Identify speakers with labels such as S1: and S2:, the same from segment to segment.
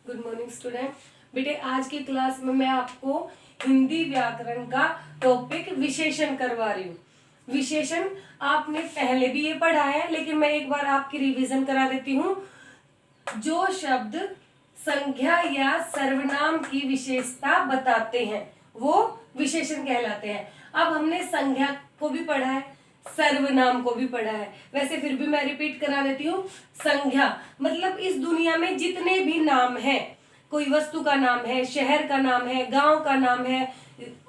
S1: Good morning student. बेटे आज की क्लास में मैं आपको हिंदी व्याकरण का टॉपिक विशेषण करवा रही हूँ। विशेषण आपने पहले भी ये पढ़ा है, लेकिन मैं एक बार आपकी रिवीजन करा देती हूँ। जो शब्द संज्ञा या सर्वनाम की विशेषता बताते हैं वो विशेषण कहलाते हैं। अब हमने संज्ञा को भी पढ़ा है, सर्वनाम को भी पढ़ा है, वैसे फिर भी मैं रिपीट करा देती हूँ। संज्ञा मतलब इस दुनिया में जितने भी नाम हैं, कोई वस्तु का नाम है, शहर का नाम है, गांव का नाम है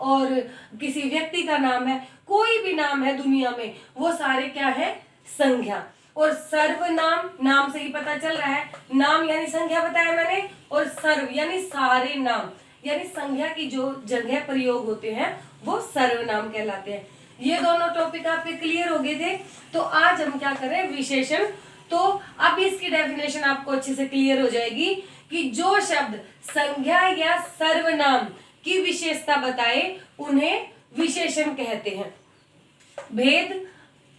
S1: और किसी व्यक्ति का नाम है, कोई भी नाम है दुनिया में, वो सारे क्या है? संज्ञा। और सर्वनाम, नाम से ही पता चल रहा है, नाम यानी संज्ञा बताया मैंने, और सर्व यानी सारे नाम, यानी संज्ञा की जो जगह प्रयोग होते हैं वो सर्वनाम कहलाते हैं। ये दोनों टॉपिक आपके क्लियर हो गए थे। तो आज हम क्या करें? विशेषण। तो अब इसकी डेफिनेशन आपको अच्छे से क्लियर हो जाएगी कि जो शब्द संज्ञा या सर्वनाम की विशेषता बताए उन्हें विशेषण कहते हैं। भेद,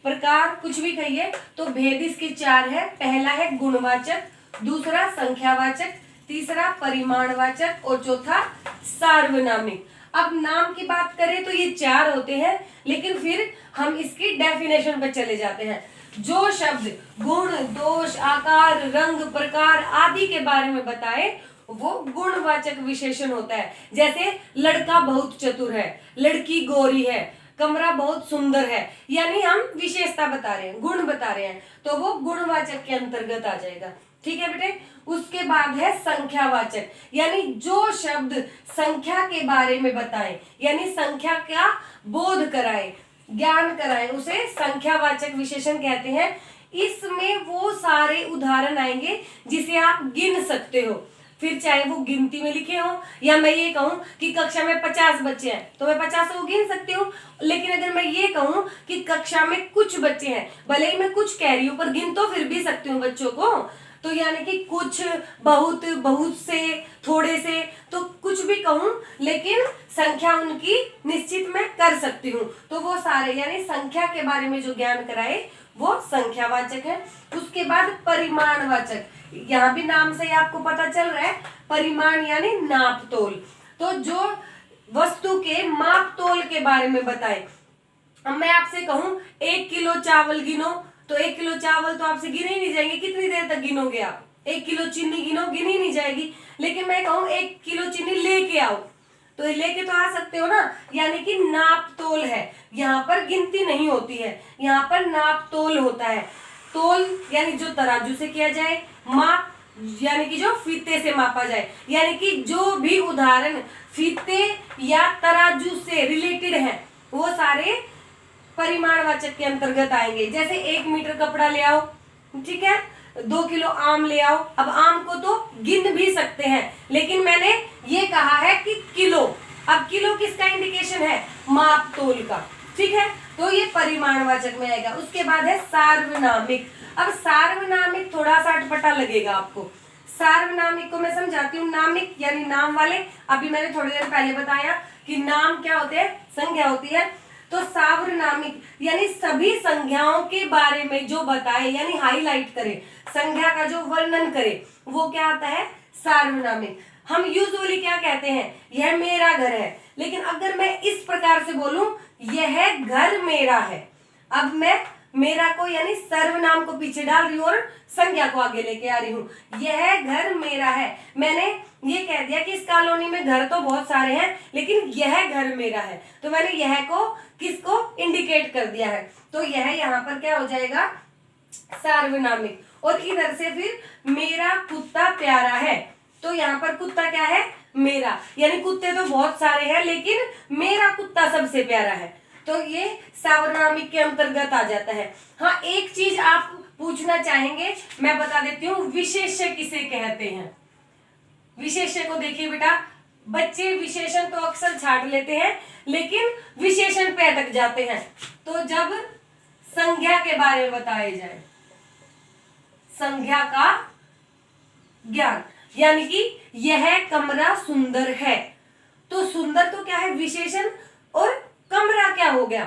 S1: प्रकार, कुछ भी कहिए तो भेद इसके चार है। पहला है गुणवाचक, दूसरा संख्यावाचक, तीसरा परिमाणवाचक और चौथा सार्वनामिक। अब नाम की बात करें तो ये चार होते हैं, लेकिन फिर हम इसकी डेफिनेशन पे चले जाते हैं। जो शब्द गुण, दोष, आकार, रंग, प्रकार आदि के बारे में बताए वो गुणवाचक विशेषण होता है। जैसे लड़का बहुत चतुर है, लड़की गोरी है, कमरा बहुत सुंदर है, यानी हम विशेषता बता रहे हैं, गुण बता रहे हैं, तो वो गुणवाचक के अंतर्गत आ जाएगा। ठीक है बेटे। उसके बाद है संख्यावाचक, यानी जो शब्द संख्या के बारे में बताए, यानी संख्या का बोध कराए, ज्ञान कराए, उसे संख्यावाचक विशेषण कहते हैं। इसमें वो सारे उदाहरण आएंगे जिसे आप गिन सकते हो, फिर चाहे वो गिनती में लिखे हो या मैं ये कहूं कि कक्षा में 50 बच्चे हैं तो मैं 50 को गिन सकती हूँ। लेकिन अगर मैं ये कहूं कि कक्षा में कुछ बच्चे हैं, भले ही मैं कुछ कह रही हूँ पर गिन तो फिर भी सकती हूँ बच्चों को। तो यानी कि कुछ, बहुत, बहुत से, थोड़े से, तो कुछ भी कहूं लेकिन संख्या उनकी निश्चित मैं कर सकती हूँ। तो वो सारे यानी संख्या के बारे में जो ज्ञान कराए वो संख्यावाचक है। उसके बाद परिमाणवाचक, यहाँ भी नाम से ही आपको पता चल रहा है, परिमाण यानी नाप तोल। तो जो वस्तु के माप तोल के बारे में बताए। अब मैं आपसे कहूं 1 किलो चावल गिनो, तो 1 किलो चावल तो आपसे गिने ही नहीं जाएंगे, कितनी देर तक गिनोगे आप? 1 किलो चीनी गिनो, गिनी नहीं जाएगी। लेकिन मैं कहूं 1 किलो चीनी लेके आओ, तो लेके तो आ सकते हो ना, यानी कि नाप तोल है। यहाँ पर गिनती नहीं होती है, यहाँ पर नाप तोल होता है। तोल यानी जो तराजू से किया जाए, माप यानी कि जो फीते से मापा जाए, यानी कि जो भी उदाहरण फीते या तराजू से रिलेटेड है वो सारे परिमाणवाचक के अंतर्गत आएंगे। जैसे 1 मीटर कपड़ा ले आओ, ठीक है, 2 किलो आम ले आओ। अब आम को तो गिन भी सकते हैं, लेकिन मैंने ये कहा है कि किलो। अब किलो किसका इंडिकेशन है? माप तोल का। ठीक है, तो ये परिमाणवाचक में आएगा। उसके बाद है सार्वनामिक। अब सार्वनामिक थोड़ा सा अटपटा लगेगा आपको। सार्वनामिक को मैं समझाती हूँ। नामिक यानी नाम वाले, अभी मैंने थोड़ी देर पहले बताया कि नाम क्या होते हैं? संज्ञा होती है। तो सार्वनामिक यानी सभी संज्ञाओं के बारे में जो बताए, यानी हाईलाइट करे, संज्ञा का जो वर्णन करे, वो क्या आता है? सार्वनामिक। हम यूजुअली क्या कहते हैं? यह मेरा घर है। लेकिन अगर मैं इस प्रकार से बोलूं, यह घर मेरा है, अब मैं मेरा को यानी सर्वनाम को पीछे डाल रही हूँ और संज्ञा को आगे लेके आ रही हूँ। यह घर मेरा है, मैंने ये कह दिया कि इस कॉलोनी में घर तो बहुत सारे हैं लेकिन यह घर मेरा है, तो मैंने यह को किसको इंडिकेट कर दिया है। तो यह यहाँ पर क्या हो जाएगा? सार्वनामिक। और इधर से फिर मेरा कुत्ता प्यारा है, तो यहाँ पर कुत्ता क्या है? मेरा, यानी कुत्ते तो बहुत सारे हैं लेकिन मेरा कुत्ता सबसे प्यारा है, तो ये सार्वनामिक के अंतर्गत आ जाता है। हाँ, एक चीज आप पूछना चाहेंगे, मैं बता देती हूँ, विशेष्य किसे कहते हैं? विशेष्य को देखिए बेटा, बच्चे विशेषण तो अक्सर छाट लेते हैं लेकिन विशेषण पे अटक जाते हैं। तो जब संज्ञा के बारे में बताया जाए, संज्ञा का ज्ञान, यानी कि यह कमरा सुंदर है, तो सुंदर तो क्या है? विशेषण, और कमरा क्या हो गया?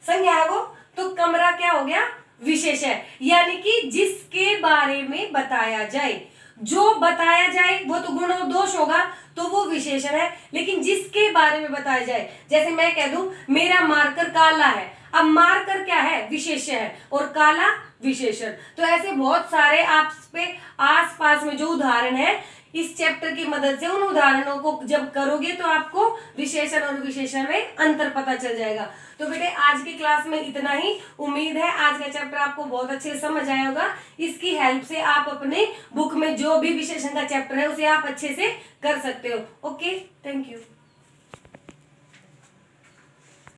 S1: संज्ञा है वो, तो कमरा क्या हो गया? विशेष है। यानी कि जिसके बारे में बताया जाए, जो बताया जाए वो तो गुण और दोष होगा, तो वो विशेषण है। लेकिन जिसके बारे में बताया जाए, जैसे मैं कह दूं मेरा मार्कर काला है, अब मार्कर क्या है, विशेष्य है, और काला विशेषण। तो ऐसे बहुत सारे आप पे आस पास में जो उदाहरण है, इस चैप्टर की मदद से उन उदाहरणों को जब करोगे तो आपको विशेषण और विशेषण में अंतर पता चल जाएगा। तो बेटे आज की क्लास में इतना ही। उम्मीद है आज का चैप्टर आपको बहुत अच्छे से समझ आया होगा। इसकी हेल्प से आप अपने बुक में जो भी विशेषण का चैप्टर है उसे आप अच्छे से कर सकते हो। Okay, thank you.